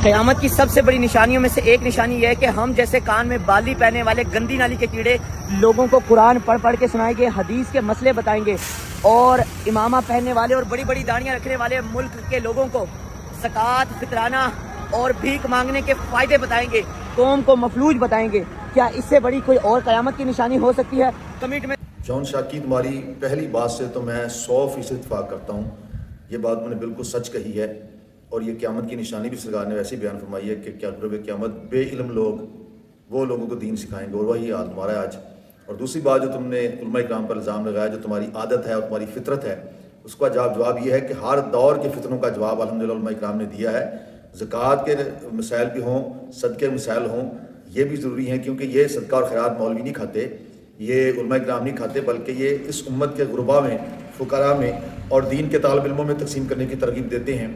قیامت کی سب سے بڑی نشانیوں میں سے ایک نشانی یہ ہے کہ ہم جیسے کان میں بالی پہنے والے گندی نالی کے کیڑے لوگوں کو قرآن پڑھ پڑھ کے سنائیں گے، حدیث کے مسئلے بتائیں گے، اور امامہ پہننے والے اور بڑی بڑی داڑیاں رکھنے والے ملک کے لوگوں کو زکوٰۃ، فطرانہ اور بھیک مانگنے کے فائدے بتائیں گے، قوم کو مفلوج بتائیں گے۔ کیا اس سے بڑی کوئی اور قیامت کی نشانی ہو سکتی ہے؟ کمنٹ میں جون شاکی تمہاری پہلی بات سے تو میں 100% اتفاق کرتا ہوں، یہ بات میں نے بالکل سچ کہی ہے، اور یہ قیامت کی نشانی بھی سرکار نے ویسے ہی بیان فرمائی ہے کہ کیا قرب قیامت بے علم لوگ وہ لوگوں کو دین سکھائیں گے، اور وہی حال تمہارا ہے آج۔ اور دوسری بات جو تم نے علماء کرام پر الزام لگایا، جو تمہاری عادت ہے اور تمہاری فطرت ہے، اس کا جواب یہ ہے کہ ہر دور کے فتنوں کا جواب الحمدللہ علماء کرام نے دیا ہے۔ زکوٰۃ کے مسائل بھی ہوں، صدقے مسائل ہوں، یہ بھی ضروری ہیں، کیونکہ یہ صدقہ اور خیرات مولوی نہیں کھاتے، یہ علماء کرام نہیں کھاتے، بلکہ یہ اس امت کے غربا میں، فقراء میں اور دین کے طالب علموں میں تقسیم کرنے کی ترغیب دیتے ہیں،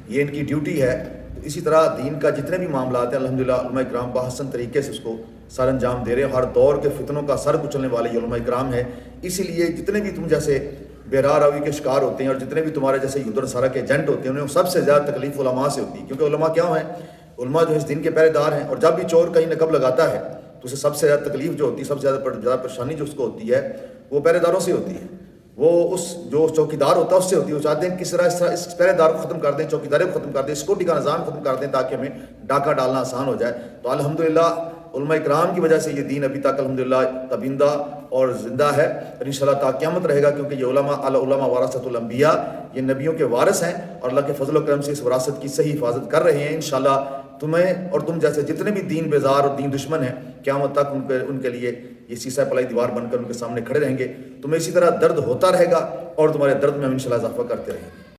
یہ ان کی ڈیوٹی ہے۔ اسی طرح دین کا جتنے بھی معاملات ہیں الحمدللہ علماء کرام بحسن طریقے سے اس کو سر انجام دے رہے ہیں۔ ہر دور کے فتنوں کا سر کچلنے والے یہ علماء کرام ہیں، اسی لیے جتنے بھی تم جیسے بے راہ روی کے شکار ہوتے ہیں اور جتنے بھی تمہارے جیسے یہود و نصارہ کے ایجنٹ ہوتے ہیں، انہیں سب سے زیادہ تکلیف علماء سے ہوتی ہے، کیونکہ علماء کیا ہیں؟ علماء جو اس دین کے پہرے دار ہیں، اور جب بھی چور کہیں نقب لگاتا ہے تو اسے سب سے زیادہ تکلیف جو ہوتی ہے، سب سے زیادہ پریشانی جو اس کو ہوتی ہے، وہ پہرے داروں سے ہوتی ہے، وہ اس جو چوکیدار ہوتا ہے اس سے ہوتی ہے۔ وہ چاہتے ہیں کس طرح اس پہرے دار کو ختم کر دیں، چوکیداری کو ختم کر دیں، سیکورٹی کا نظام ختم کر دیں تاکہ ہمیں ڈاکہ ڈالنا آسان ہو جائے۔ تو الحمدللہ علماء کرام کی وجہ سے یہ دین ابھی تک الحمدللہ تبندہ اور زندہ ہے، اور انشاءاللہ تا قیامت رہے گا، کیونکہ یہ علماء ورثۃ الانبیاء، یہ نبیوں کے وارث ہیں، اور اللہ کے فضل و کرم سے اس وراثت کی صحیح حفاظت کر رہے ہیں۔ انشاءاللہ تمہیں اور تم جیسے جتنے بھی دین بیزار اور دین دشمن ہیں، قیامت تک ان کے لیے یہ سیسہ پلائی دیوار بن کر ان کے سامنے کھڑے رہیں گے۔ تمہیں اسی طرح درد ہوتا رہے گا، اور تمہارے درد میں ہم انشاءاللہ اضافہ کرتے رہیں گے۔